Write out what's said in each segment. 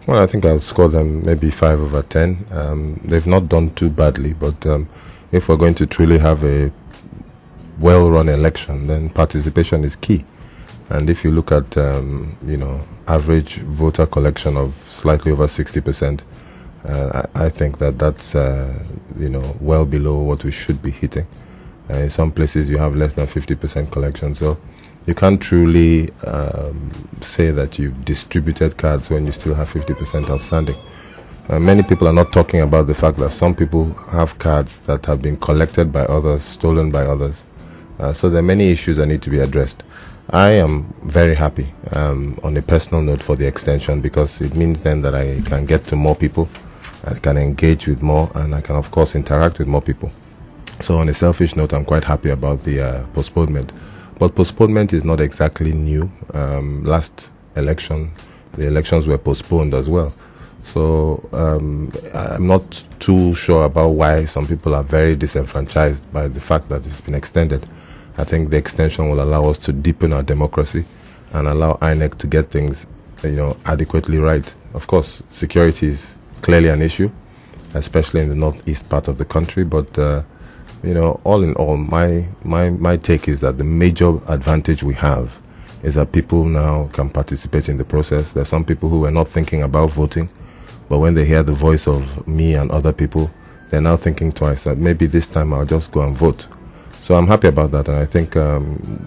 Well, I think I'll score them maybe 5 over 10. They've not done too badly, but if we're going to truly have a well-run election, then participation is key. And if you look at, average voter collection of slightly over 60%, I think that's, well below what we should be hitting. In some places, you have less than 50% collection. So you can't truly say that you've distributed cards when you still have 50% outstanding. Many people are not talking about the fact that some people have cards that have been collected by others, stolen by others. So there are many issues that need to be addressed. I am very happy on a personal note for the extension, because it means then that I can get to more people, I can engage with more, and I can of course interact with more people. So on a selfish note, I'm quite happy about the postponement. But postponement is not exactly new. Last election, the elections were postponed as well. So I'm not too sure about why some people are very disenfranchised by the fact that it's been extended. I think the extension will allow us to deepen our democracy and allow INEC to get things, adequately right. Of course, security is clearly an issue, especially in the northeast part of the country. But all in all, my take is that the major advantage we have is that people now can participate in the process. There are some people who were not thinking about voting, but when they hear the voice of me and other people, they're now thinking twice that maybe this time I'll just go and vote. So I'm happy about that, and I think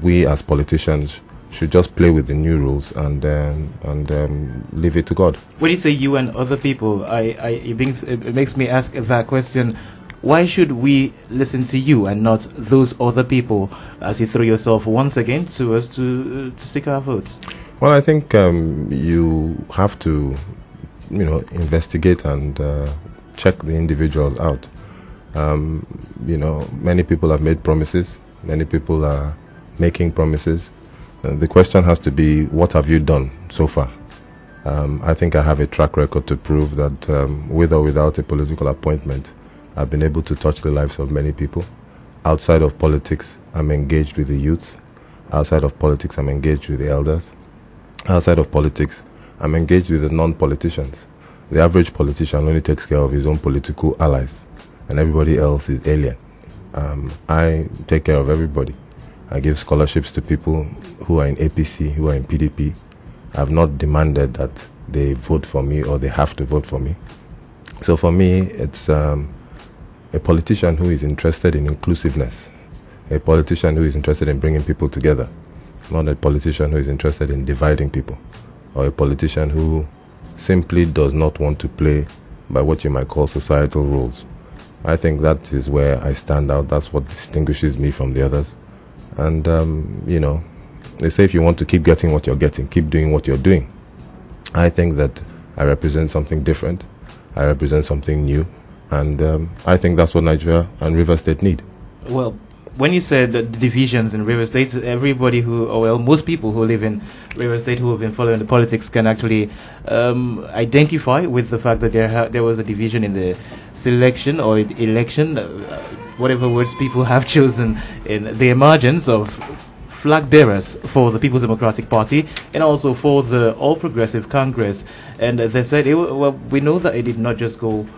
we as politicians should just play with the new rules and leave it to God. When you say you and other people, it makes me ask that question. Why should we listen to you and not those other people, as you throw yourself once again to us to seek our votes? Well, I think you have to, investigate and check the individuals out. Many people have made promises. Many people are making promises. The question has to be, what have you done so far? I think I have a track record to prove that with or without a political appointment, I've been able to touch the lives of many people. Outside of politics, I'm engaged with the youth. Outside of politics, I'm engaged with the elders. Outside of politics, I'm engaged with the non-politicians. The average politician only takes care of his own political allies, and everybody else is alien. I take care of everybody. I give scholarships to people who are in APC, who are in PDP. I've not demanded that they vote for me or they have to vote for me. So for me, it's a politician who is interested in inclusiveness, a politician who is interested in bringing people together, not a politician who is interested in dividing people, or a politician who simply does not want to play by what you might call societal rules. I think that is where I stand out. That's what distinguishes me from the others. And, they say if you want to keep getting what you're getting, keep doing what you're doing. I think that I represent something different. I represent something new. And I think that's what Nigeria and River State need. Well, when you said the divisions in River State, most people who live in River State who have been following the politics can actually identify with the fact that there was a division in the selection or election, whatever words people have chosen, in the emergence of flag bearers for the People's Democratic Party and also for the All Progressive Congress. And they said, we know that it did not just go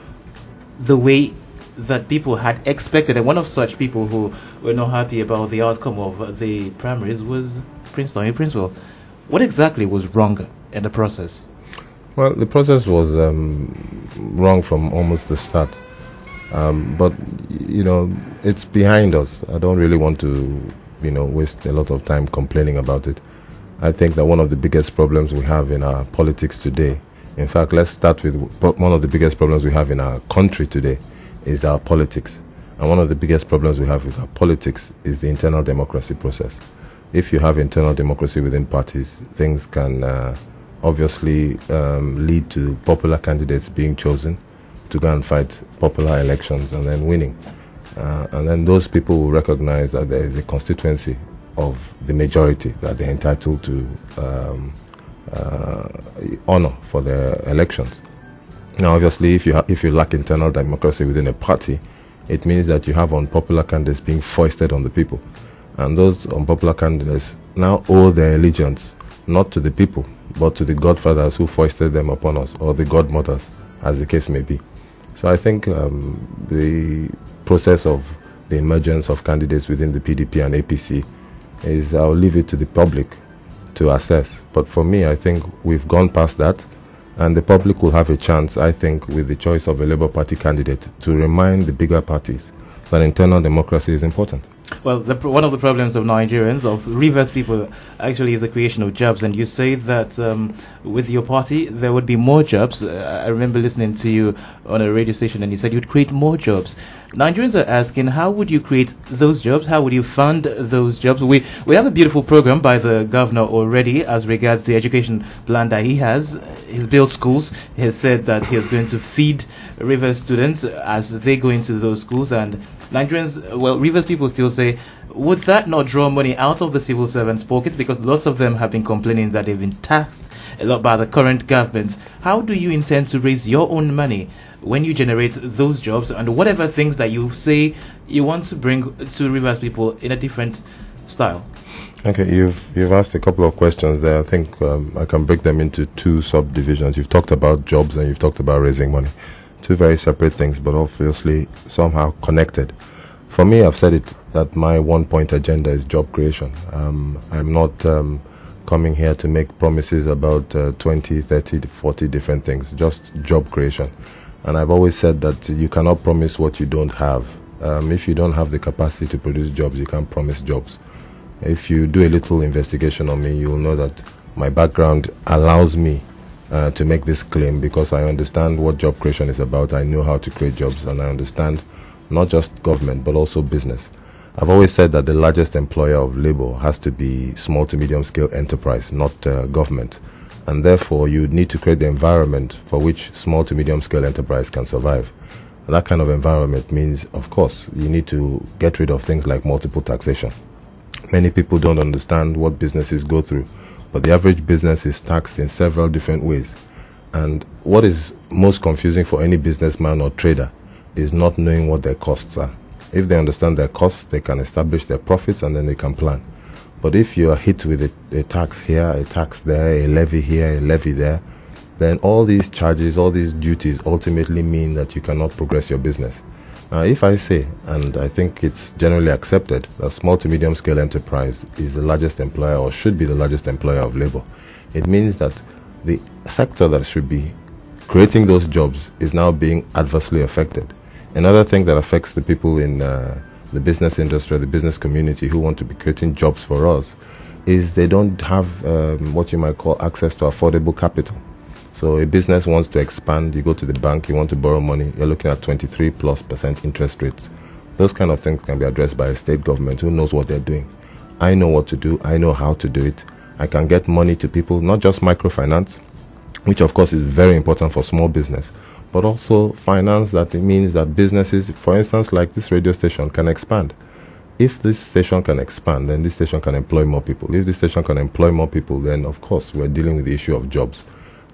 the way that people had expected, and one of such people who were not happy about the outcome of the primaries was Tonye Princewill. What exactly was wrong in the process? Well, the process was wrong from almost the start. But, it's behind us. I don't really want to, waste a lot of time complaining about it. I think that one of the biggest problems we have in our politics today, in fact, let's start with one of the biggest problems we have in our country today, is our politics. And one of the biggest problems we have with our politics is the internal democracy process. If you have internal democracy within parties, things can obviously lead to popular candidates being chosen to go and fight popular elections and then winning. And then those people will recognize that there is a constituency of the majority that they're entitled to honor for their elections. Now, obviously, if you lack internal democracy within a party, it means that you have unpopular candidates being foisted on the people. And those unpopular candidates now owe their allegiance not to the people, but to the godfathers who foisted them upon us, or the godmothers, as the case may be. So I think the process of the emergence of candidates within the PDP and APC is, I'll leave it to the public to assess. But for me, I think we've gone past that, and the public will have a chance, I think, with the choice of a Labour Party candidate to remind the bigger parties that internal democracy is important. Well, one of the problems of Nigerians, of Rivers people, actually is the creation of jobs. And you say that with your party, there would be more jobs. I remember listening to you on a radio station, and you said you'd create more jobs. Nigerians are asking, how would you create those jobs? How would you fund those jobs? We have a beautiful program by the governor already as regards the education plan that he has. He's built schools. He has said that he is going to feed Rivers students as they go into those schools. And Nigerians, well, Rivers people still say, would that not draw money out of the civil servants' pockets? Because lots of them have been complaining that they've been taxed a lot by the current government. How do you intend to raise your own money when you generate those jobs and whatever things that you say you want to bring to Rivers people in a different style? Okay, you've asked a couple of questions there. I think I can break them into two subdivisions. You've talked about jobs and you've talked about raising money. Two very separate things, but obviously somehow connected. For me, I've said it that my one-point agenda is job creation. I'm not coming here to make promises about 20, 30, 40 different things, just job creation. And I've always said that you cannot promise what you don't have. If you don't have the capacity to produce jobs, you can't promise jobs. If you do a little investigation on me, you'll know that my background allows me to make this claim because I understand what job creation is about. I know how to create jobs, and I understand not just government but also business. I've always said that the largest employer of labor has to be small to medium scale enterprise, not government. And therefore, you need to create the environment for which small to medium scale enterprise can survive. And that kind of environment means, of course, you need to get rid of things like multiple taxation. Many people don't understand what businesses go through, but the average business is taxed in several different ways. And what is most confusing for any businessman or trader is not knowing what their costs are. If they understand their costs, they can establish their profits and then they can plan. But if you are hit with a tax here, a tax there, a levy here, a levy there, then all these charges, all these duties ultimately mean that you cannot progress your business. Now, if I say, and I think it's generally accepted, that small to medium scale enterprise is the largest employer or should be the largest employer of labor, it means that the sector that should be creating those jobs is now being adversely affected. Another thing that affects the people in the business industry, the business community who want to be creating jobs for us, is they don't have what you might call access to affordable capital. So a business wants to expand, you go to the bank, you want to borrow money, you're looking at 23+% interest rates. Those kind of things can be addressed by a state government who knows what they're doing. I know what to do, I know how to do it. I can get money to people, not just microfinance, which of course is very important for small business, but also finance that it means that businesses, for instance, like this radio station, can expand. If this station can expand, then this station can employ more people. If this station can employ more people, then of course we're dealing with the issue of jobs.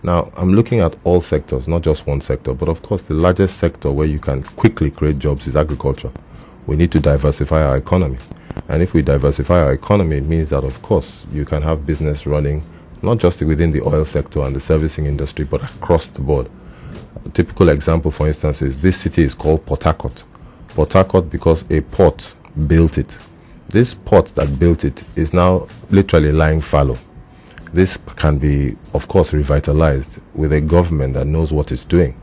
Now, I'm looking at all sectors, not just one sector, but of course the largest sector where you can quickly create jobs is agriculture. We need to diversify our economy. And if we diversify our economy, it means that of course you can have business running not just within the oil sector and the servicing industry, but across the board. A typical example, for instance, is this city is called Port Harcourt. Port Harcourt because a port built it. This port that built it is now literally lying fallow. This can be, of course, revitalized with a government that knows what it's doing.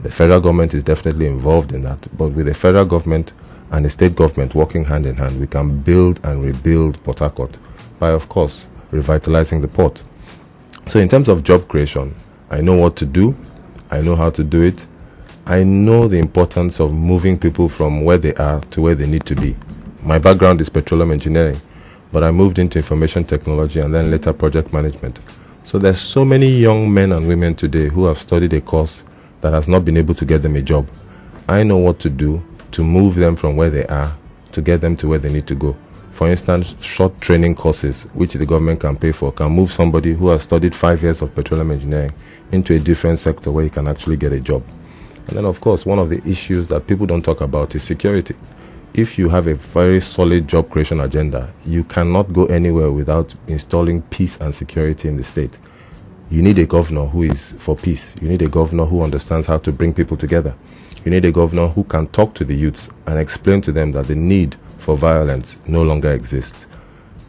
The federal government is definitely involved in that, but with the federal government and the state government working hand in hand, we can build and rebuild Port Harcourt by, of course, revitalizing the port. So in terms of job creation, I know what to do, I know how to do it, I know the importance of moving people from where they are to where they need to be. My background is petroleum engineering, but I moved into information technology and then later project management. So there's so many young men and women today who have studied a course that has not been able to get them a job. I know what to do to move them from where they are to get them to where they need to go. For instance, short training courses, which the government can pay for, can move somebody who has studied 5 years of petroleum engineering into a different sector where he can actually get a job. And then, of course, one of the issues that people don't talk about is security. If you have a very solid job creation agenda, you cannot go anywhere without installing peace and security in the state. You need a governor who is for peace. You need a governor who understands how to bring people together. You need a governor who can talk to the youths and explain to them that the need for violence no longer exists.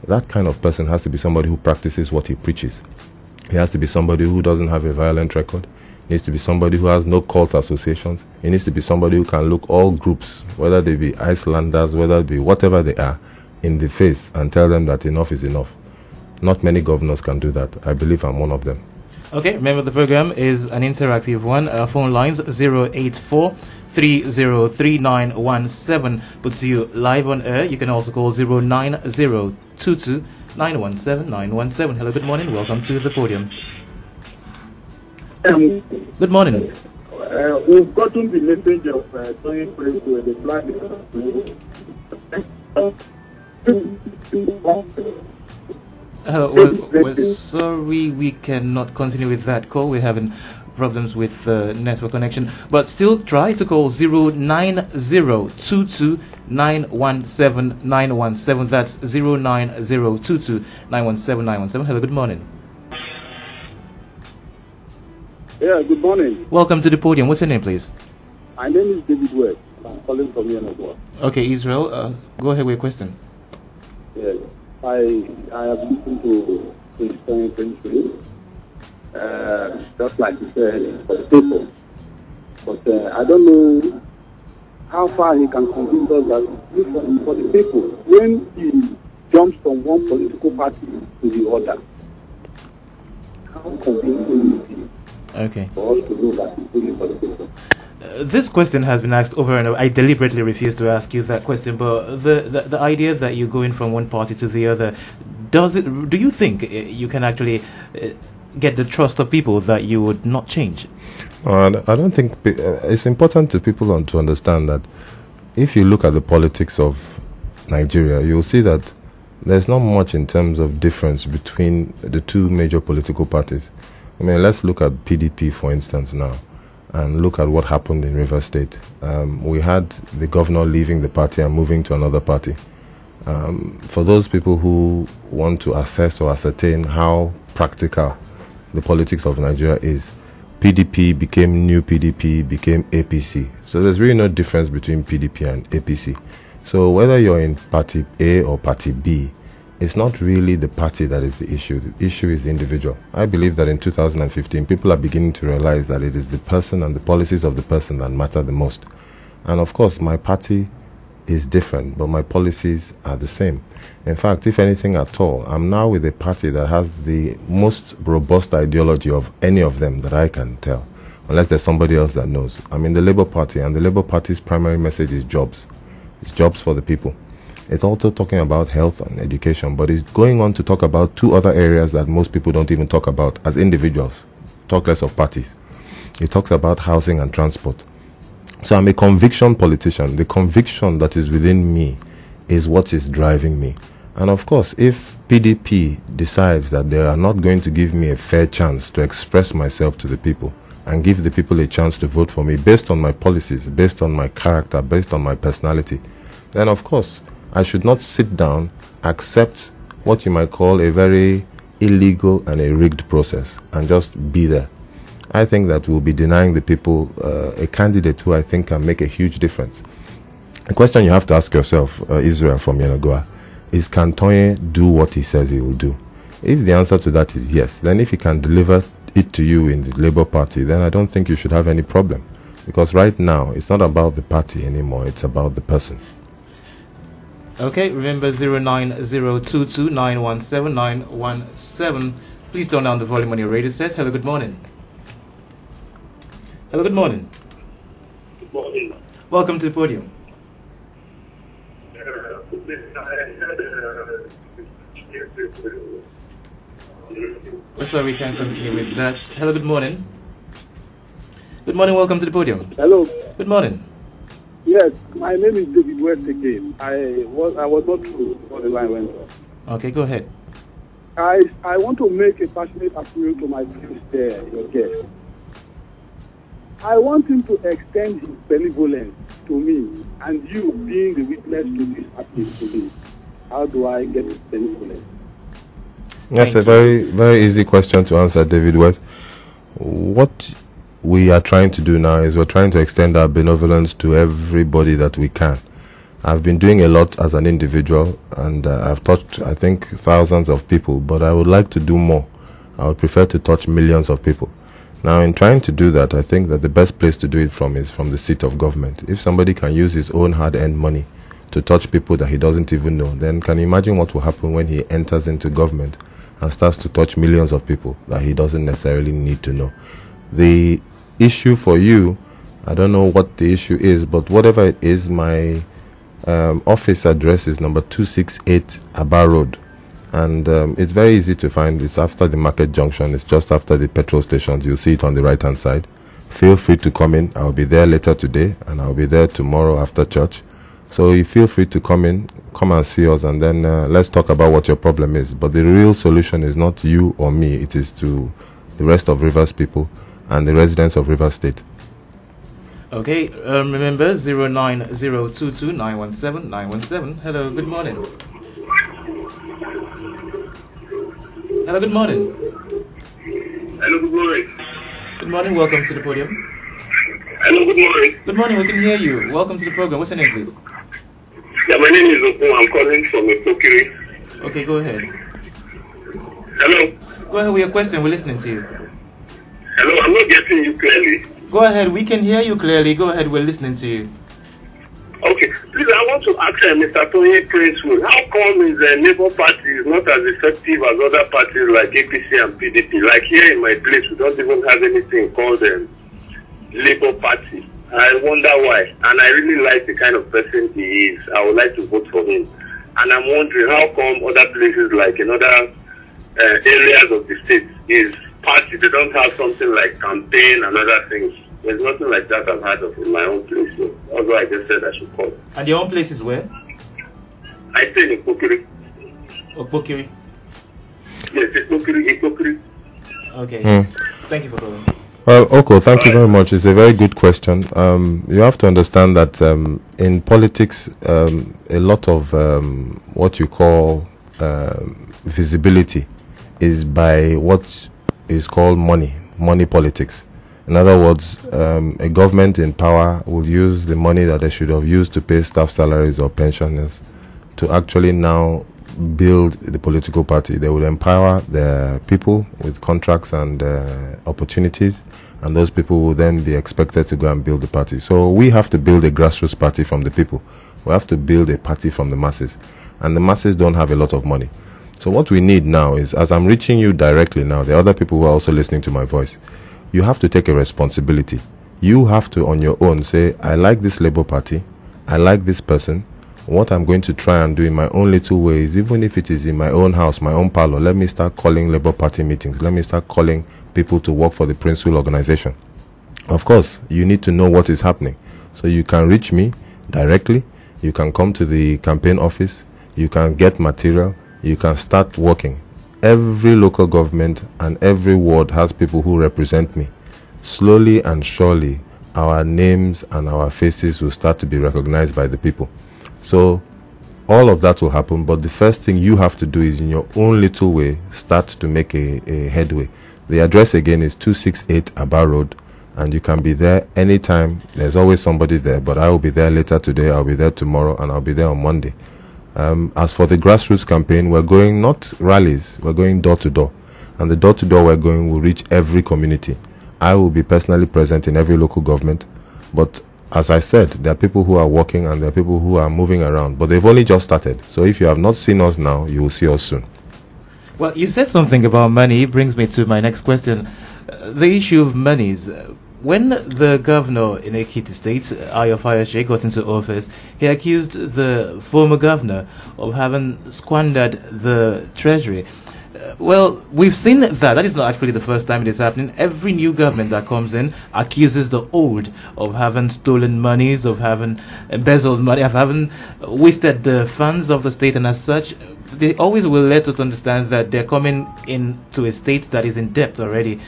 That kind of person has to be somebody who practices what he preaches. He has to be somebody who doesn't have a violent record. He needs to be somebody who has no cult associations. He needs to be somebody who can look all groups, whether they be Icelanders, whether they be whatever they are, in the face and tell them that enough is enough. Not many governors can do that. I believe I'm one of them. Okay, remember the program is an interactive one. Phone lines 084-303917 puts you live on air. You can also call 09022917917. Hello, good morning. Welcome to the podium. Good morning. We've gotten the message of Tonye Princewill, the flag. We're sorry we cannot continue with that call. We're having problems with network connection. But still try to call 09022917917. That's 09022917917. Hello, good morning. Yeah, good morning. Welcome to the podium. What's your name, please? My name is David West. I'm calling from Yenagoa. Okay, Israel, go ahead with your question. Yes, I have listened to Tonye Princewill, just like you said, for the people. But I don't know how far he can convince us that for the people, when he jumps from one political party to the other, how convincing is he? Okay. For us to know that he's really for the people. This question has been asked over and over. I deliberately refuse to ask you that question, but the idea that you're going from one party to the other, do you think you can actually get the trust of people that you would not change? I don't think it's important to people to understand that if you look at the politics of Nigeria, you'll see that there's not much in terms of difference between the two major political parties. I mean, let's look at PDP, for instance, now, and look at what happened in Rivers State. We had the governor leaving the party and moving to another party. For those people who want to assess or ascertain how practical the politics of Nigeria is, PDP became New PDP, became APC. So there's really no difference between PDP and APC. So whether you're in Party A or Party B, it's not really the party that is the issue. The issue is the individual. I believe that in 2015, people are beginning to realize that it is the person and the policies of the person that matter the most. And of course, my party is different, but my policies are the same. In fact, if anything at all, I'm now with a party that has the most robust ideology of any of them that I can tell, unless there's somebody else that knows. I'm in the Labour Party, and the Labour Party's primary message is jobs. It's jobs for the people. It's also talking about health and education, but it's going on to talk about two other areas that most people don't even talk about as individuals, talk less of parties. It talks about housing and transport. So I'm a conviction politician. The conviction that is within me is what is driving me. And of course, if PDP decides that they are not going to give me a fair chance to express myself to the people and give the people a chance to vote for me based on my policies, based on my character, based on my personality, then of course, I should not sit down, accept what you might call a very illegal and a rigged process and just be there. I think that we'll be denying the people a candidate who I think can make a huge difference. The question you have to ask yourself, Israel from Yenagoa, is can Tonye do what he says he will do? If the answer to that is yes, then if he can deliver it to you in the Labour Party, then I don't think you should have any problem. Because right now, it's not about the party anymore, it's about the person. Okay, remember 09022917917. Please turn down the volume on your radio set. Hello, good morning. Hello, good morning. Good morning. Welcome to the podium. Sorry, we can't continue with that. Hello, good morning. Good morning, welcome to the podium. Hello. Good morning. Yes, my name is David West again. I was not true before the line went off. Okay, go ahead. I want to make a passionate appeal to my friend there, your guest. I want him to extend his benevolence to me, and you being the witness to this appeal to me. How do I get his benevolence? That's a very easy question to answer, David West. What we are trying to do now is we're trying to extend our benevolence to everybody that we can. I've been doing a lot as an individual, and I've touched, I think, thousands of people, but I would like to do more. I would prefer to touch millions of people. Now, in trying to do that, I think that the best place to do it from is from the seat of government. If somebody can use his own hard-earned money to touch people that he doesn't even know, then can you imagine what will happen when he enters into government and starts to touch millions of people that he doesn't necessarily need to know? The issue for you, I don't know what the issue is, but whatever it is, my office address is number 268 Aba Road, and it's very easy to find. It's after the market junction. It's just after the petrol stations. You'll see it on the right hand side. Feel free to come in. I'll be there later today, and I'll be there tomorrow after church. So you feel free to come in, come and see us, and then let's talk about what your problem is. But the real solution is not you or me. It is to the rest of Rivers people and the residents of Rivers State. Okay, remember 09022917917. Hello, good morning. Hello, good morning. Hello, good morning. Good morning, welcome to the podium. Hello, good morning. Good morning, we can hear you. Welcome to the program. What's your name, please? Yeah, my name is Opo. I'm calling from Ipokiri. Okay, go ahead. Hello. Go ahead with your question, we're listening to you. Hello, I'm not getting you clearly. Go ahead, we can hear you clearly. Go ahead, we're listening to you. Okay, please, I want to ask Mr. Tonye Princewill, how come the Labour Party is not as effective as other parties like APC and PDP? Like here in my place, we don't even have anything called Labour Party. I wonder why, and I really like the kind of person he is. I would like to vote for him. And I'm wondering how come other places like in other areas of the state is party, they don't have something like campaign and other things. There's nothing like that I've heard of in my own place. So although I just said I should call. And your own place is where? I stay in Pokiri. Pokiri. Yes, it's Pokiri. Okay. Thank you for calling. Well, Oko, thank you very much. It's a very good question. You have to understand that in politics, a lot of what you call visibility is by what is called money politics. In other words, a government in power will use the money that they should have used to pay staff salaries or pensioners to actually now build the political party. They will empower their people with contracts and opportunities, and those people will then be expected to go and build the party. So we have to build a grassroots party from the people. We have to build a party from the masses, and the masses don't have a lot of money. So what we need now is, as I'm reaching you directly now, the other people who are also listening to my voice, you have to take a responsibility. You have to, on your own, say, I like this Labour Party, I like this person. What I'm going to try and do in my own little ways, even if it is in my own house, my own parlor, let me start calling Labour Party meetings. Let me start calling people to work for the Princewill organization. Of course, you need to know what is happening. So you can reach me directly. You can come to the campaign office. You can get material. You can start working. Every local government and every ward has people who represent me. Slowly and surely, our names and our faces will start to be recognized by the people. So all of that will happen, but the first thing you have to do is, in your own little way, start to make a headway. The address again is 268 Aba Road, and you can be there anytime. There's always somebody there, but I will be there later today, I'll be there tomorrow, and I'll be there on Monday. As for the grassroots campaign, we're going not rallies, we're going door to door. And the door to door we're going will reach every community. I will be personally present in every local government, but as I said, there are people who are working and there are people who are moving around, but they've only just started. So if you have not seen us now, you will see us soon. Well, you said something about money. It brings me to my next question. The issue of monies. When the governor in Ekiti State, Ayo Fayose, got into office, he accused the former governor of having squandered the treasury. Well, we've seen that. That is not actually the first time it is happening. Every new government that comes in accuses the old of having stolen monies, of having embezzled money, of having wasted the funds of the state, and as such, they always will let us understand that they're coming into a state that is in debt already.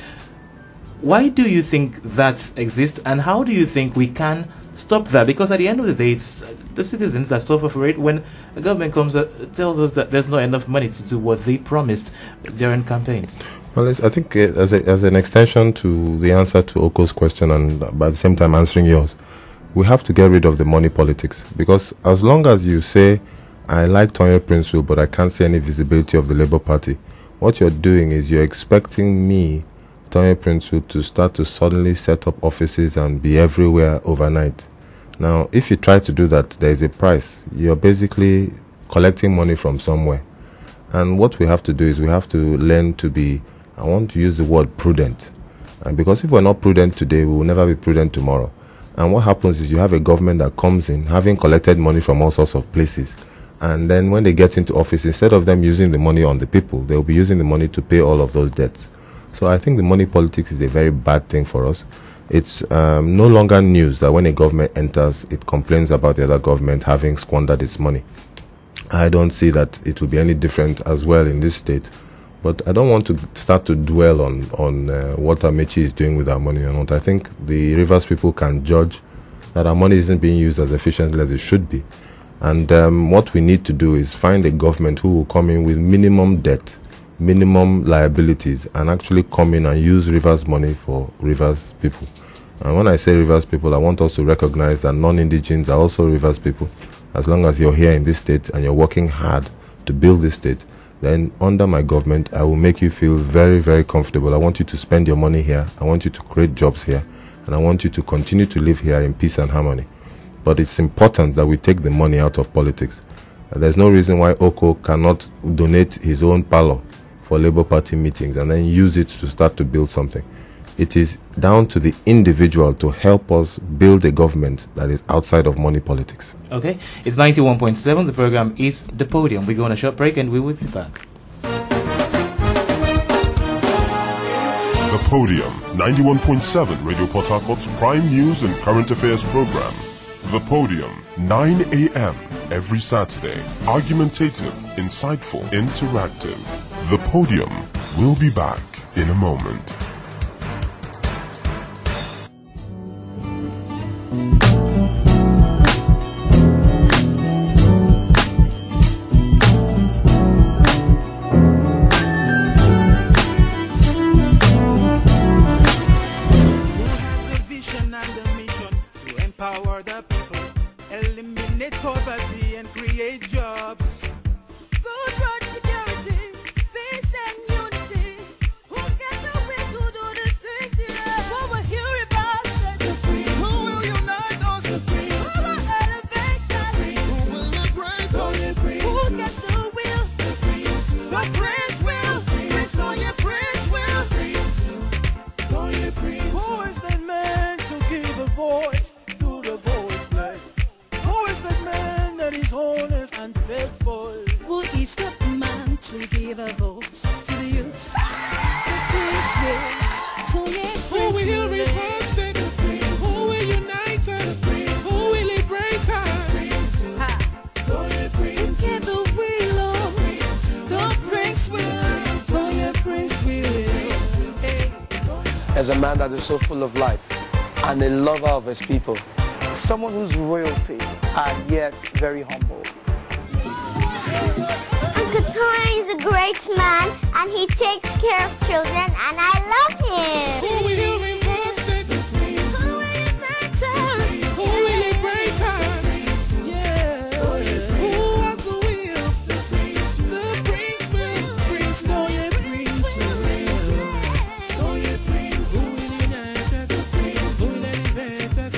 Why do you think that exists, and how do you think we can stop that? Because at the end of the day, it's the citizens that suffer for it when the government tells us that there's not enough money to do what they promised during campaigns? Well, I think as an extension to the answer to Oko's question, and by the same time answering yours, we have to get rid of the money politics. Because as long as you say, I like Tonye Princewill, but I can't see any visibility of the Labour Party, what you're doing is you're expecting me, Tonye Princewill, to start to suddenly set up offices and be everywhere overnight. Now, if you try to do that, there is a price. You're basically collecting money from somewhere. And what we have to do is we have to learn to be, I want to use the word prudent. And because if we're not prudent today, we will never be prudent tomorrow. And what happens is you have a government that comes in, having collected money from all sorts of places. And then when they get into office, instead of them using the money on the people, they'll be using the money to pay all of those debts. So I think the money politics is a very bad thing for us. It's no longer news that when a government enters, it complains about the other government having squandered its money. I don't see that it will be any different as well in this state. But I don't want to start to dwell on what Amechi is doing with our money or not. I think the Rivers people can judge that our money isn't being used as efficiently as it should be. And what we need to do is find a government who will come in with minimum debt, minimum liabilities, and actually come in and use Rivers money for Rivers people. And when I say Rivers people, I want us to recognize that non-indigens are also Rivers people. As long as you're here in this state and you're working hard to build this state, then under my government, I will make you feel very, very comfortable. I want you to spend your money here. I want you to create jobs here. And I want you to continue to live here in peace and harmony. But it's important that we take the money out of politics. There's no reason why Oko cannot donate his own parlor for Labour Party meetings and then use it to start to build something. It is down to the individual to help us build a government that is outside of money politics. Okay, it's 91.7. The program is The Podium. We go on a short break and we will be back. The Podium, 91.7 Radio Port Harcourt's prime news and current affairs program. The Podium, 9 a.m. every Saturday. Argumentative, insightful, interactive. The Podium will be back in a moment. As a man that is so full of life and a lover of his people. Someone who's royalty and yet very humble. Uncle Tonye is a great man and he takes care of children and I love him. Who will you reinforce? Who will unite us? Who will liberate us? Yeah. Who has the will? The prince will. Prince Tonye Princewill. Tonye Prince. Who will unite us? Who will elevate us?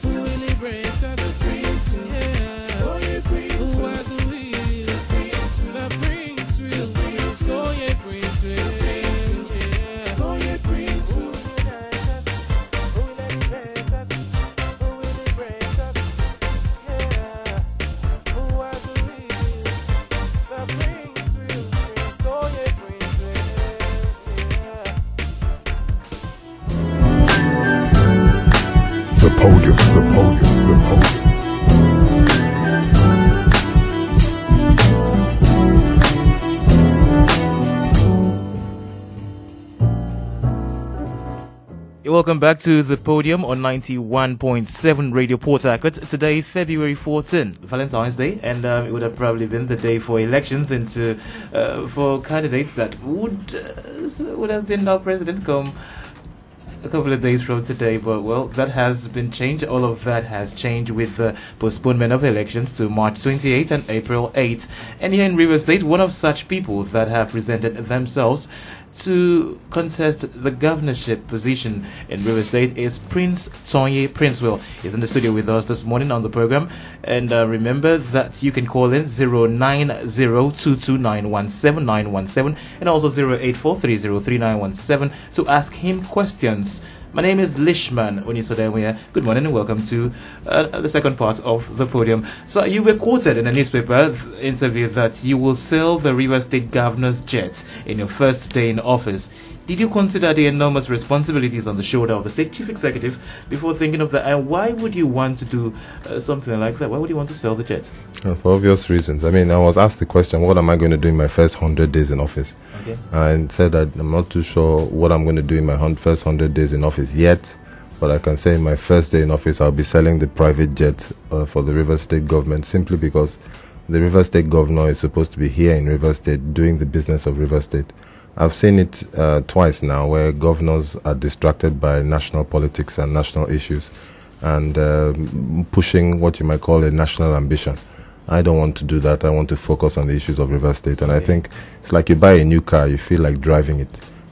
Who will liberate us? Yeah. Tonye Prince. Who has the will? The prince will. Prince Tonye Princewill. The Podium, the Podium, the Podium. welcome back to the podium on 91.7 Radio Port Harcourt. Today, February 14, Valentine's Day, and it would have probably been the day for elections into for candidates that would have been our president come a couple of days from today, but well, that has been changed. All of that has changed with the postponement of elections to March 28 and April 8. And here in River State, one of such people that have presented themselves to contest the governorship position in River State is Prince Tonye Princewill. He's in the studio with us this morning on the program. And remember that you can call in 09022917917 and also 084303917 to ask him questions. My name is Lishman Onisodemwe. Good morning and welcome to the second part of the podium. So you were quoted in a newspaper interview that you will sell the River State governor's jet in your first day in office. Did you consider the enormous responsibilities on the shoulder of the state chief executive before thinking of that? And why would you want to do something like that? Why would you want to sell the jet? For obvious reasons. I mean, I was asked the question, what am I going to do in my first 100 days in office? Okay. And said that I'm not too sure what I'm going to do in my first 100 days in office yet. But I can say in my first day in office, I'll be selling the private jet for the River State government, simply because the River State governor is supposed to be here in River State doing the business of River State. I've seen it twice now where governors are distracted by national politics and national issues and pushing what you might call a national ambition. I don't want to do that. I want to focus on the issues of River State. And I think it's like you buy a new car, you feel like driving it.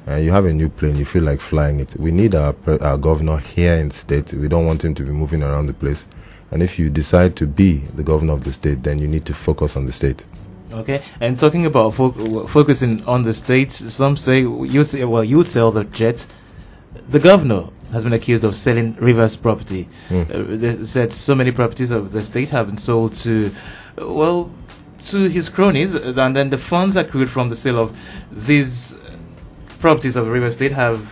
You have a new plane, you feel like flying it. We need our governor here in the state. We don't want him to be moving around the place. And if you decide to be the governor of the state, then you need to focus on the state. Okay, and talking about focusing on the states, some say you'd sell the jets. The governor has been accused of selling Rivers property. They said so many properties of the state have been sold to his cronies, and then the funds accrued from the sale of these properties of River State have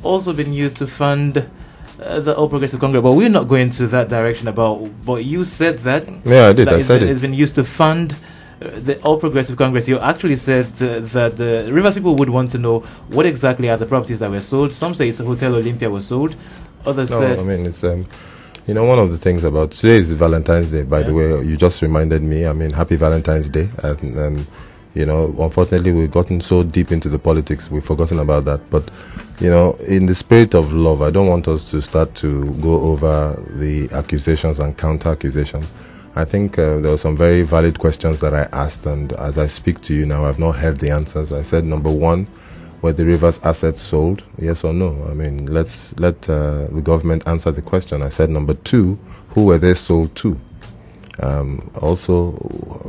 also been used to fund the All Progressive Congress. But we're not going to that direction but you said that. Yeah, I did. I said it's been used to fund the All Progressive Congress. You actually said that the Rivers people would want to know what exactly are the properties that were sold. Some say it's Hotel Olympia was sold. Others said... I mean, it's... one of the things about... Today is Valentine's Day, by the way. You just reminded me. I mean, happy Valentine's Day. And unfortunately, we've gotten so deep into the politics, we've forgotten about that. But, in the spirit of love, I don't want us to start to go over the accusations and counter-accusations. I think there were some very valid questions that I asked, and as I speak to you now, I've not heard the answers. I said, number one, were the Rivers assets sold? Yes or no? I mean, let the government answer the question. I said, number two, who were they sold to? Also,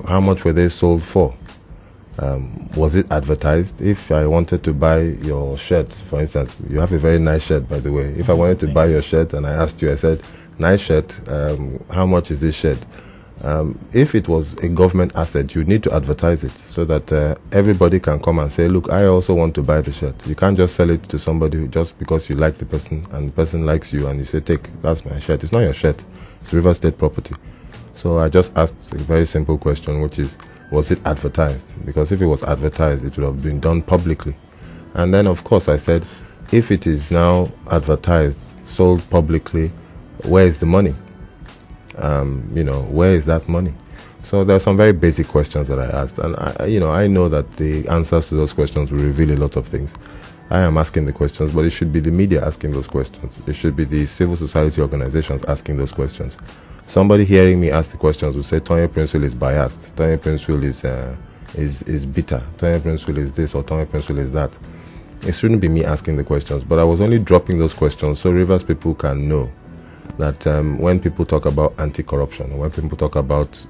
how much were they sold for? Was it advertised? If I wanted to buy your shirt, for instance, you have a very nice shirt, by the way. If I wanted to buy your shirt and I asked you, I said, nice shirt, how much is this shirt? If it was a government asset, you need to advertise it so that everybody can come and say, look, I also want to buy the shirt. You can't just sell it to somebody just because you like the person and the person likes you and you say, take, that's my shirt. It's not your shirt. It's River State property. So I just asked a very simple question, which is, was it advertised? Because if it was advertised, it would have been done publicly. And then, of course, I said, if it is now advertised, sold publicly, where is the money? Where is that money? So there are some very basic questions that I asked, and I know that the answers to those questions will reveal a lot of things. I am asking the questions, but it should be the media asking those questions. It should be the civil society organizations asking those questions. Somebody hearing me ask the questions will say Tonye Princewill is biased. Tonye Princewill is bitter. Tonye Princewill is this or Tonye Princewill is that. It shouldn't be me asking the questions, but I was only dropping those questions so Rivers people can know that when people talk about anti-corruption, when people talk about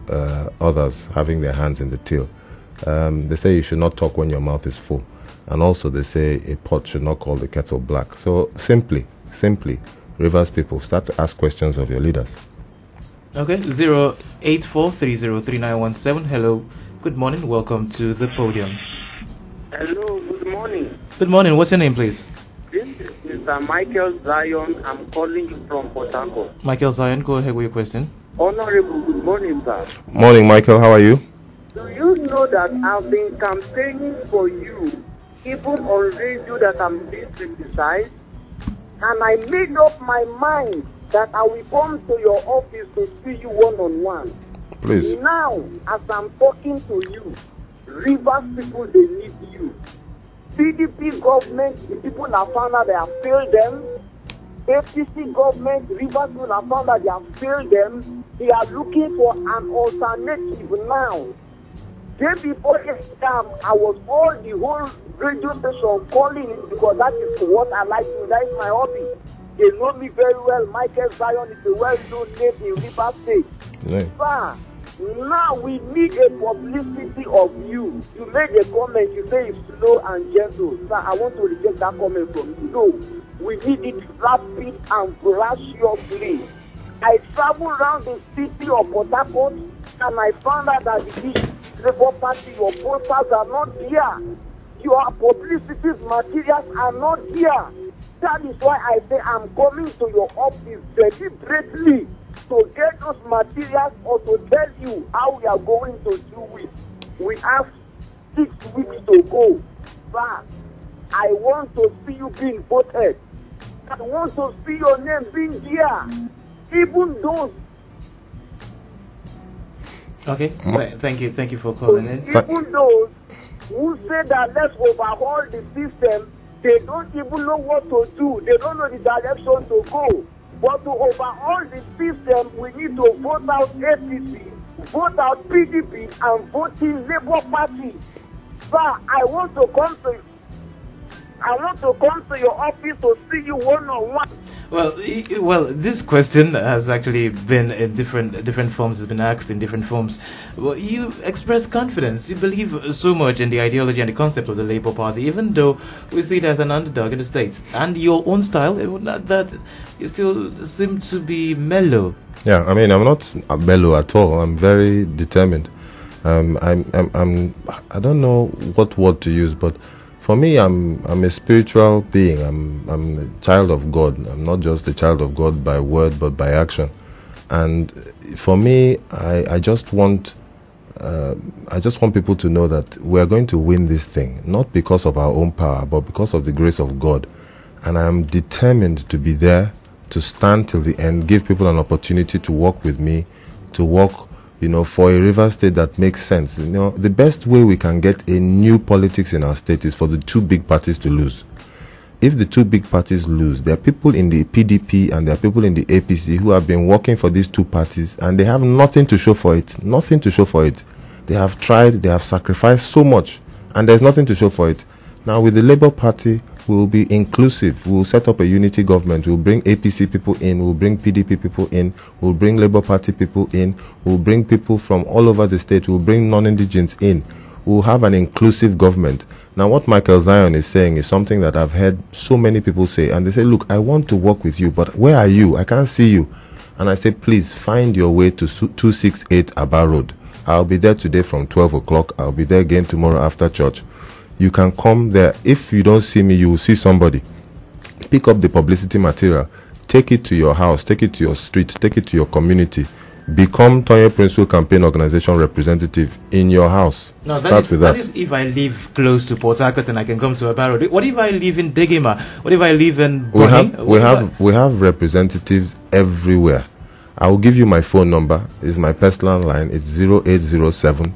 others having their hands in the till, they say you should not talk when your mouth is full. And also they say a pot should not call the kettle black. So simply, Rivers people, start to ask questions of your leaders. Okay, 084303917. Hello, good morning, welcome to the podium. Hello, good morning. Good morning, what's your name, please? This is Mr. Michael Zion. I'm calling you from Port Harcourt. Michael Zion, go ahead with your question. Honorable, good morning, sir. Morning, Michael, how are you? Do you know that I've been campaigning for you, even on radio that I'm being criticized? And I made up my mind that I will come to your office to see you one-on-one. Please. Now, as I'm talking to you, Rivers people, they need you. PDP government, the people have found out they have failed them. FTC government, Rivers people have found out they have failed them. They are looking for an alternative now. Day before exam, I was all the whole radio station calling it because that is what I like to do. That is my hobby. They know me very well. Michael Zion is a well-known name in Rivers State. Yeah. Sir, now we need a publicity of you. You made a comment, you say it's slow and gentle. Sir, I want to reject that comment from you. No, we need it rapid and graciously. I traveled around the city of Port Harcourt and I found out that the Labour Party, your posters are not here. Your publicity materials are not here. That is why I say I'm coming to your office deliberately to get those materials or to tell you how we are going to do it. We have 6 weeks to go. But I want to see you being voted. I want to see your name being here. Even those. Okay, thank you for calling in. Even those who say that let's overhaul the system, they don't even know what to do. They don't know the direction to go. But to overhaul the system, we need to vote out APC, vote out PDP, and vote in Labour Party. Sir, I want to come to your office to see you one-on-one. Well, this question has actually been in different forms. Has been asked in different forms. Well, you express confidence. You believe so much in the ideology and the concept of the Labour Party, even though we see it as an underdog in the States. And your own style, that you still seem to be mellow. Yeah, I mean, I'm not mellow at all. I'm very determined. I don't know what word to use, but for me, I'm a spiritual being. I'm a child of God. I'm not just a child of God by word, but by action. And for me, I just want people to know that we are going to win this thing, not because of our own power, but because of the grace of God. And I'm determined to be there, to stand till the end, give people an opportunity to work with me, to work, for a river state that makes sense. The best way we can get a new politics in our state is for the 2 big parties to lose. If the 2 big parties lose, there are people in the PDP and there are people in the APC who have been working for these 2 parties and they have nothing to show for it. Nothing to show for it. They have tried, they have sacrificed so much and there's nothing to show for it. Now with the Labour Party, we will be inclusive. We will set up a unity government. We will bring APC people in. We will bring PDP people in. We will bring Labour Party people in. We will bring people from all over the state. We will bring non-indigents in. We will have an inclusive government. Now, what Michael Zion is saying is something that I've heard so many people say. And they say, look, I want to work with you, but where are you? I can't see you. And I say, please find your way to 268 Aba Road. I'll be there today from 12 o'clock. I'll be there again tomorrow after church. You can come there. If you don't see me, you will see somebody. Pick up the publicity material. Take it to your house. Take it to your street. Take it to your community. Become Tonye Princewill campaign organization representative in your house. No, Start with that. That is if I live close to Port Harcourt and I can come to Abaro. What if I live in Degema? What if I live in Bonny? We have representatives everywhere. I will give you my phone number. It's my personal line. It's 0807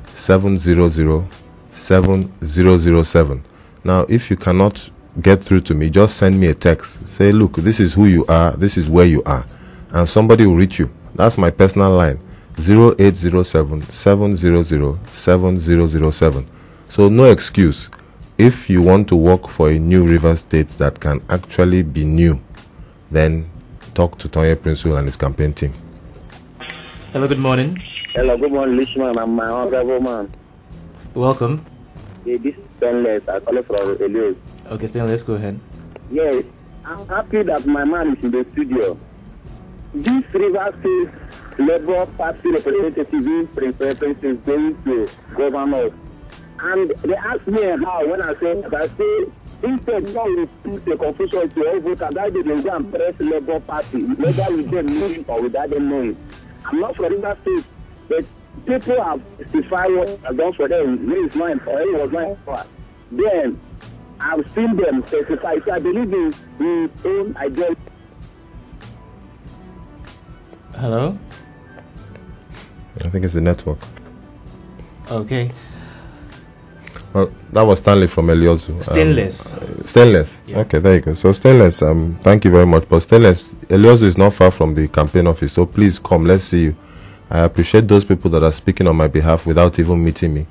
700 7007. Now, if you cannot get through to me, just send me a text. Say, look, this is who you are, this is where you are, and somebody will reach you. That's my personal line, 0807 700 7007. So no excuse. If you want to work for a new river state that can actually be new, then talk to Tonye Princewill and his campaign team. Hello, good morning. Hello, good morning, Lishman. I'm my honorable man. Welcome. Yeah, this is Stainless. I call it from Elios. Okay, Stainless, go ahead. Yes, I'm happy that my man is in the studio. This River State Labour Party representative is going to governor. And they asked me how when I said, instead now we put the confusion to all voters, that they can go and press Labour Party, whether with them knowing or without them knowing. I'm not for River State, but people have testified what I've done for them. It was not for us. Then I've seen them testify. So I believe in his own ideology. Hello? I think it's the network. Okay. Well, that was Stanley from Eliozu. Stainless. Stainless. Yeah. Okay, there you go. So Stainless, thank you very much. But Stainless, Eliozu is not far from the campaign office, so please come. Let's see you. I appreciate those people that are speaking on my behalf without even meeting me.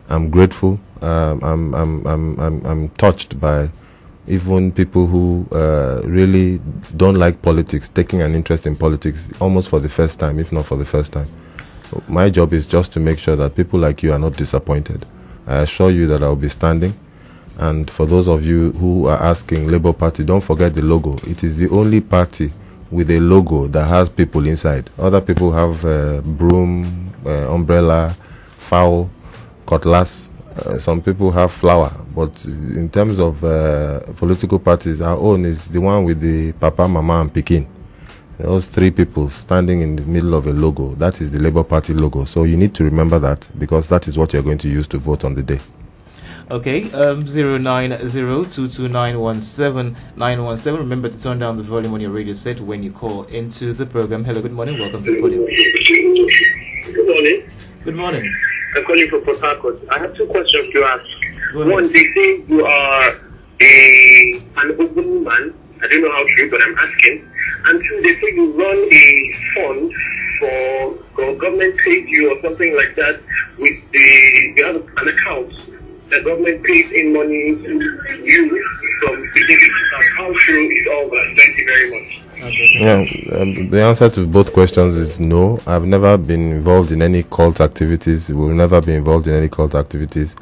I'm grateful. I'm touched by even people who really don't like politics, taking an interest in politics almost for the first time, if not for the first time. So my job is just to make sure that people like you are not disappointed. I assure you that I'll be standing. And for those of you who are asking Labour Party, don't forget the logo. It is the only party with a logo that has people inside. Other people have broom, umbrella, fowl, cutlass. Some people have flower. But in terms of political parties, our own is the one with the papa, mama, and pikin. Those three people standing in the middle of a logo. That is the Labour Party logo. So you need to remember that, because that is what you're going to use to vote on the day. Okay, 09022917917. Remember to turn down the volume on your radio set when you call into the program. Hello, good morning. Welcome to the podium. Good morning. Good morning. I'm calling from Port Harcourt. I have two questions to ask. Go ahead. One, they say you are an open man. I don't know how true, but I'm asking. And two, they say you run a fund for government pays you or something like that. With you have an account. The government pays in money to you from beginning to start. How true is all that? Thank you very much. Yeah, the answer to both questions is no. I've never been involved in any cult activities. Will never be involved in any cult activities.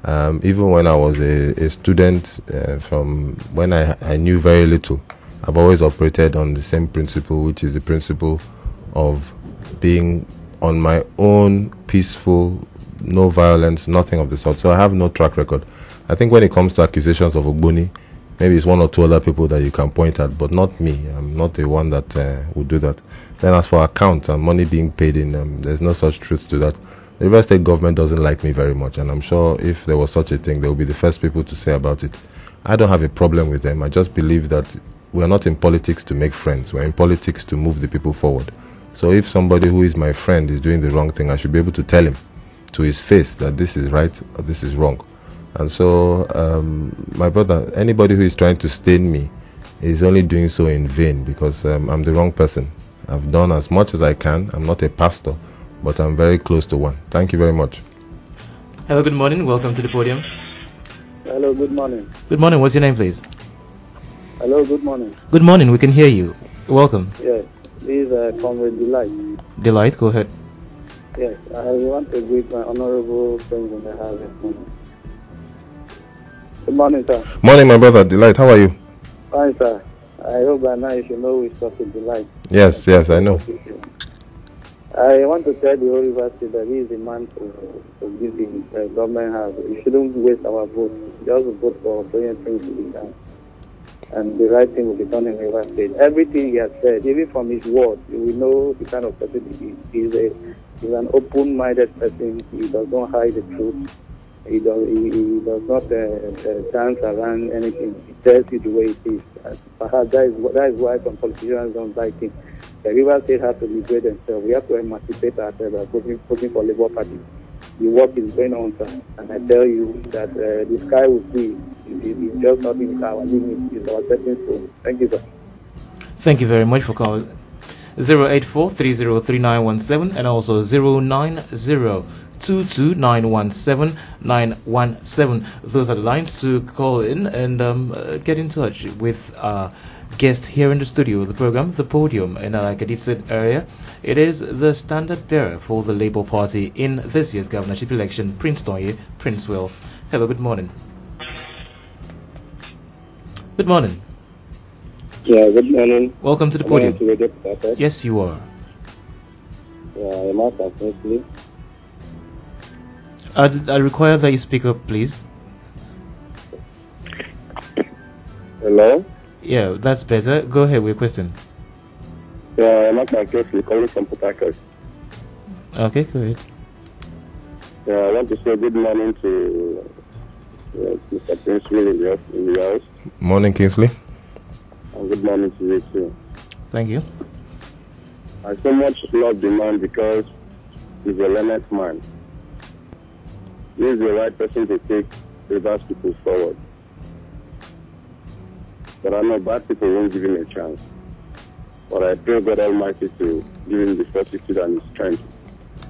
Even when I was a student, from when I knew very little, I've always operated on the same principle, which is the principle of being on my own, peaceful, no violence, nothing of the sort. So I have no track record. I think when it comes to accusations of Ogboni, maybe it's one or two other people that you can point at, but not me. I'm not the one that would do that. Then as for account and money being paid in, there's no such truth to that. The River State government doesn't like me very much, and I'm sure if there was such a thing, they will be the first people to say about it. I don't have a problem with them. I just believe that we're not in politics to make friends. We're in politics to move the people forward. So if somebody who is my friend is doing the wrong thing, I should be able to tell him to his face that this is right or this is wrong. And so, my brother, anybody who is trying to stain me is only doing so in vain, because I'm the wrong person. I've done as much as I can. I'm not a pastor, but I'm very close to one. Thank you very much. Hello, good morning. Welcome to the podium. Hello, good morning. Good morning. What's your name, please? Hello, good morning. Good morning. We can hear you. Welcome. Yes, this is Comrade Delight. Delight, go ahead. Yes, I want to greet my honorable friends in the house this morning. Good morning, sir. Morning, my brother. Delight, how are you? Fine, sir. I hope by now you should know which stuff is Delight. Yes, I know. I want to tell the whole River State that he is the man to give the government house. You shouldn't waste our vote. Just vote for Tonye Princewill, and the right thing will be done in River State. Everything he has said, even from his words, you will know the kind of person he is. He's an open-minded person. He does not hide the truth. He does not dance around anything. He tells you the way it is. And perhaps that is why some politicians don't like him. The River State has to liberate themselves. We have to emancipate ourselves by voting for Labour Party. The work is going on, sir. And I tell you that the sky will see. It's just not in our limit. It's our stepping stone. Thank you, sir. Thank you very much for calling. 084-303917 and also 090-22917-917. Those are the lines to call in and get in touch with our guest here in the studio, the program, The Podium. And like I did said earlier, it is the standard bearer for the Labour Party in this year's governorship election, Prince Tonye Princewill. Hello, good morning. Good morning. Yeah, good morning. Welcome to the podium. To yes, you are. Yeah, I'm out of please. I require that you speak up, please. Hello? Yeah, that's better. Go ahead with your question. Yeah, I'm out of calling from Port Harcourt. Okay, go ahead. Yeah, I want to say good morning to Yes, Mr. Princewill in the house. Morning, Kingsley. And good morning to you too. Thank you. I so much love the man because he's a learned man. He's the right person to take Rivers people forward. But I know bad people won't give him a chance. But I pray God Almighty to give him the fortitude and the strength,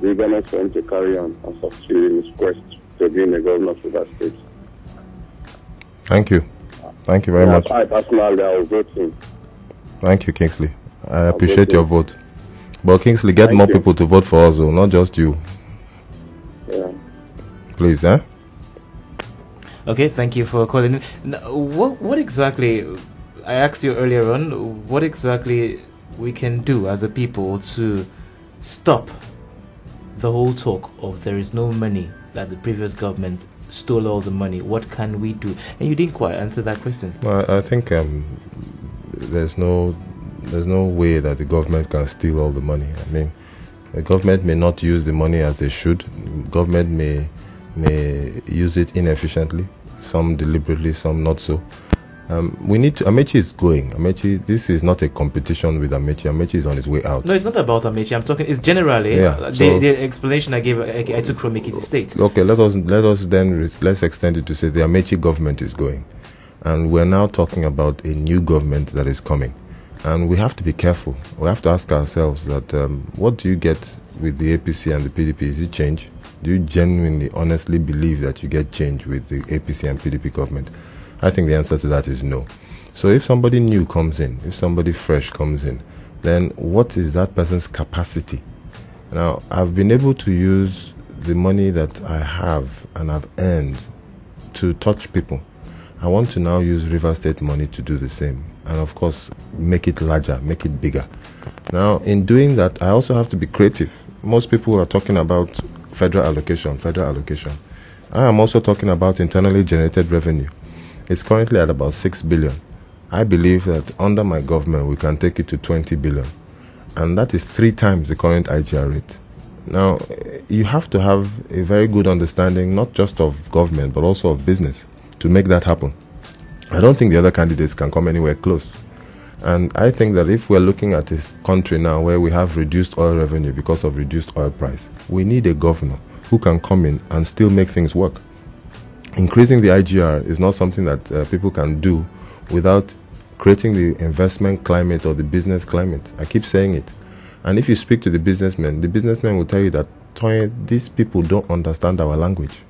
the eagerness for him to carry on and succeed in his quest to being a governor of Rivers State. Thank you. Thank you very much. I personally, I will vote him. Thank you, Kingsley. I appreciate your vote. But Kingsley, get more people to vote for us, though, not just you. Yeah. Please, eh? Okay, thank you for calling in. Now, what exactly, I asked you earlier on, what exactly we can do as a people to stop the whole talk of there is no money, that the previous government stole all the money. What can we do? And you didn't quite answer that question. Well, I think there's no way that the government can steal all the money. I mean, the government may not use the money as they should. Government may use it inefficiently, some deliberately, some not so. We need to. Amechi is going. Amechi, this is not a competition with Amechi. Amechi is on his way out. No, it's not about Amechi. I'm talking. It's generally the explanation I gave. I took from Ekiti State. Okay, let's extend it to say the Amechi government is going, and we're now talking about a new government that is coming, and we have to be careful. We have to ask ourselves that what do you get with the APC and the PDP? Is it change? Do you genuinely, honestly believe that you get change with the APC and PDP government? I think the answer to that is no. So if somebody new comes in, if somebody fresh comes in, then what is that person's capacity? Now, I've been able to use the money that I have and I've earned to touch people. I want to now use River State money to do the same. And of course, make it larger, make it bigger. Now, in doing that, I also have to be creative. Most people are talking about federal allocation. I am also talking about internally generated revenue. It's currently at about 6 billion. I believe that under my government, we can take it to 20 billion. And that is 3 times the current IGR rate. Now, you have to have a very good understanding, not just of government, but also of business to make that happen. I don't think the other candidates can come anywhere close. And I think that if we're looking at a country now where we have reduced oil revenue because of reduced oil price, we need a governor who can come in and still make things work. Increasing the IGR is not something that people can do without creating the investment climate or the business climate. I keep saying it. And if you speak to the businessmen will tell you that, Tonye, these people don't understand our language.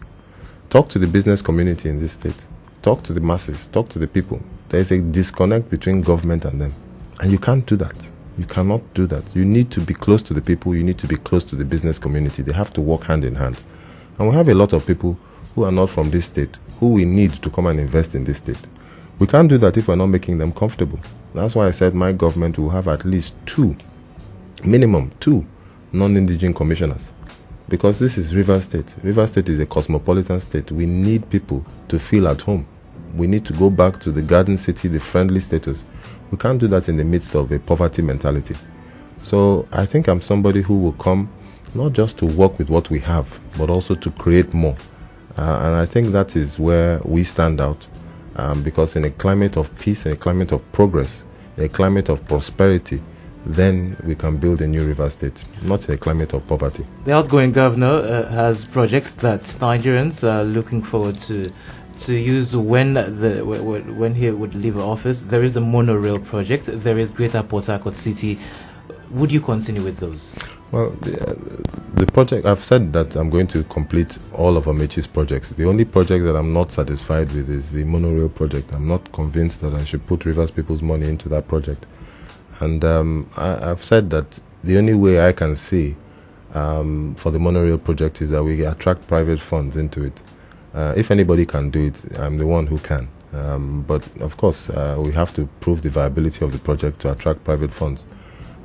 Talk to the business community in this state. Talk to the masses. Talk to the people. There is a disconnect between government and them. And you can't do that. You cannot do that. You need to be close to the people. You need to be close to the business community. They have to work hand in hand. And we have a lot of people who are not from this state, who we need to come and invest in this state. We can't do that if we're not making them comfortable. That's why I said my government will have at least 2, minimum 2, non-indigent commissioners. Because this is River State. River State is a cosmopolitan state. We need people to feel at home. We need to go back to the garden city, the friendly status. We can't do that in the midst of a poverty mentality. So I think I'm somebody who will come not just to work with what we have, but also to create more. And I think that is where we stand out. Because in a climate of peace, in a climate of progress, in a climate of prosperity, then we can build a new River State, not a climate of poverty. The outgoing governor has projects that Nigerians are looking forward to use when he would leave office. There is the monorail project. There is Greater Port Harcourt City. Would you continue with those? Well, the project, I've said that I'm going to complete all of Amechi's projects. The only project that I'm not satisfied with is the monorail project. I'm not convinced that I should put Rivers people's money into that project. And I've said that the only way I can see for the monorail project is that we attract private funds into it. If anybody can do it, I'm the one who can. But of course, we have to prove the viability of the project to attract private funds.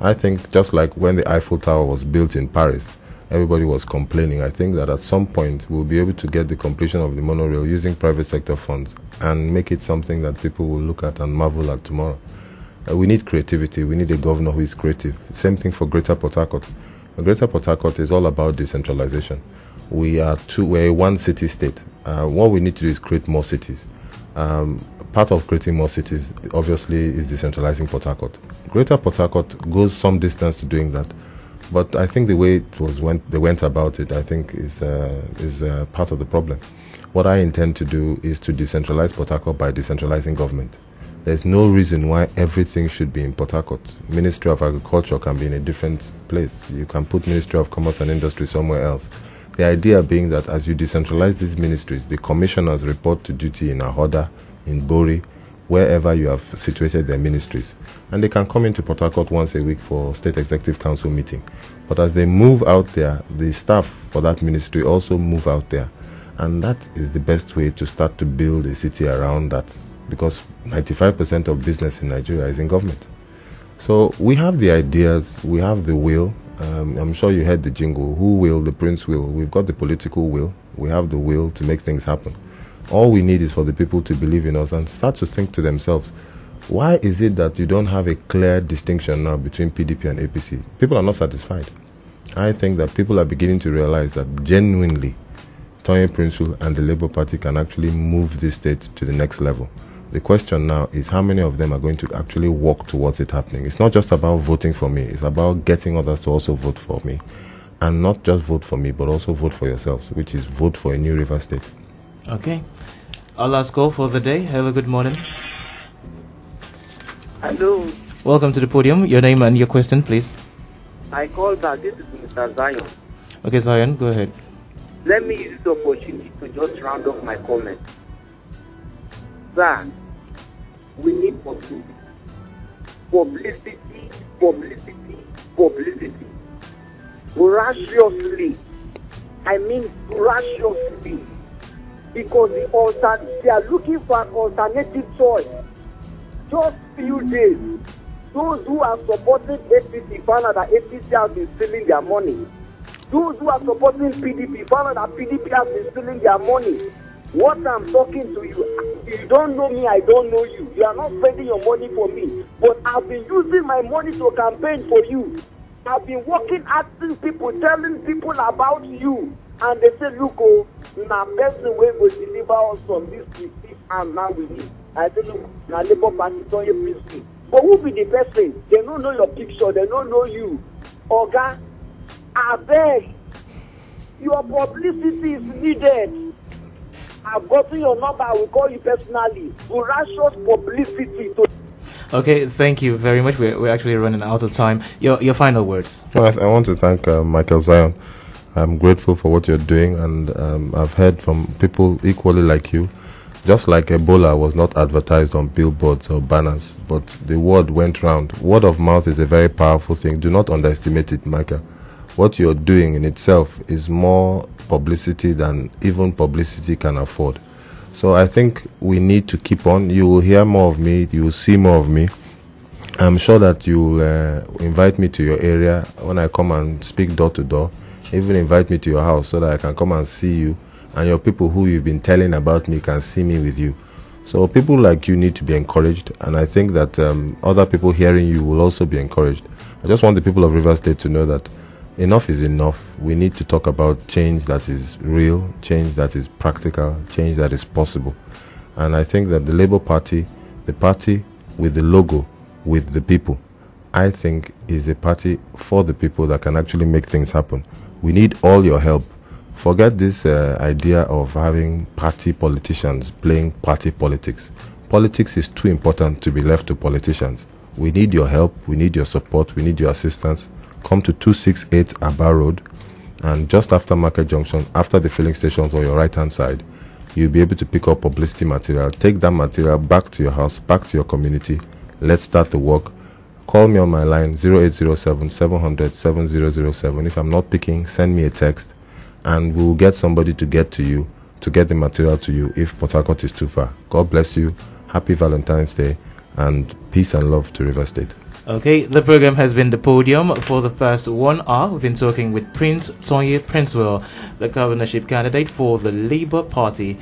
I think just like when the Eiffel Tower was built in Paris, everybody was complaining. I think that at some point we'll be able to get the completion of the monorail using private sector funds and make it something that people will look at and marvel at tomorrow. We need creativity. We need a governor who is creative. Same thing for Greater Port Harcourt. Greater Port Harcourt is all about decentralization. We're a one city state. What we need to do is create more cities. Part of creating more cities, obviously, is decentralizing Port Harcourt. Greater Port Harcourt goes some distance to doing that, but I think the way they went about it, I think, is part of the problem. What I intend to do is to decentralize Port Harcourt by decentralizing government. There's no reason why everything should be in Port Harcourt. Ministry of Agriculture can be in a different place. You can put Ministry of Commerce and Industry somewhere else. The idea being that as you decentralize these ministries, the commissioners report to duty in Ahoda, in Bori, wherever you have situated their ministries. And they can come into Port Harcourt once a week for State Executive Council meeting. But as they move out there, the staff for that ministry also move out there. And that is the best way to start to build a city around that, because 95% of business in Nigeria is in government. So we have the ideas, we have the will. I'm sure you heard the jingle, who will, the prince will. We've got the political will, we have the will to make things happen. All we need is for the people to believe in us and start to think to themselves, why is it that you don't have a clear distinction now between PDP and APC? People are not satisfied. I think that people are beginning to realize that genuinely, Tonye Princewill and the Labour Party can actually move this state to the next level. The question now is how many of them are going to actually walk towards it happening. It's not just about voting for me, it's about getting others to also vote for me. And not just vote for me, but also vote for yourselves, which is vote for a new River State. Okay. Our last call for the day. Hello, good morning. Hello. Welcome to the podium. Your name and your question, please. I called back. This is Mr. Zion. Okay, Zion, go ahead. Let me use the opportunity to just round off my comment. Sir, we need publicity. Publicity, publicity, publicity. Voraciously. I mean voraciously. Because they are looking for an alternative choice. Just few days, those who are supporting APC found out that APC has been stealing their money. Those who are supporting PDP found out that PDP has been stealing their money. What I'm talking to you, you don't know me, I don't know you. You are not spending your money for me. But I've been using my money to campaign for you. I've been working, asking people, telling people about you. And they say, look, now person way will deliver us from this and now we need. I say, look, now Labour Party, Tonye Princewill. But who be the person? They don't know your picture, they don't know you. Oga, I beg, your publicity is needed. I've gotten your number, I will call you personally. Voracious publicity. Okay, thank you very much. We're actually running out of time. Your final words. Well, I want to thank Michael Zion. I'm grateful for what you're doing, and I've heard from people equally like you. Just like Ebola was not advertised on billboards or banners, but the word went round. Word of mouth is a very powerful thing. Do not underestimate it, Michael. What you're doing in itself is more publicity than even publicity can afford. So I think we need to keep on. You will hear more of me. You will see more of me. I'm sure that you will invite me to your area when I come and speak door to door. Even invite me to your house so that I can come and see you, and your people who you've been telling about me can see me with you. So people like you need to be encouraged, and I think that other people hearing you will also be encouraged. I just want the people of River State to know that enough is enough. We need to talk about change that is real, change that is practical, change that is possible. And I think that the Labour Party, the party with the logo, with the people, I think is a party for the people that can actually make things happen. We need all your help. Forget this idea of having party politicians playing party politics. Politics is too important to be left to politicians. We need your help, we need your support, we need your assistance. Come to 268 Aba Road, and just after Market Junction, after the filling stations on your right hand side, you'll be able to pick up publicity material. Take that material back to your house, back to your community. Let's start the work. Call me on my line 0807 700 7007. If I'm not picking, send me a text, and we'll get somebody to get to you, to get the material to you if Port Harcourt is too far. God bless you. Happy Valentine's Day, and peace and love to River State. Okay, the program has been The Podium. For the past 1 hour, we've been talking with Prince Tonye Princewill, the governorship candidate for the Labour Party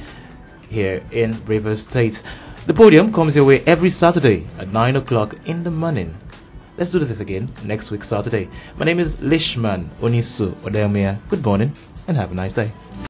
here in River State. The Podium comes your way every Saturday at 9 o'clock in the morning. Let's do this again next week, Saturday. My name is Lishman Onisu Odemia. Good morning and have a nice day.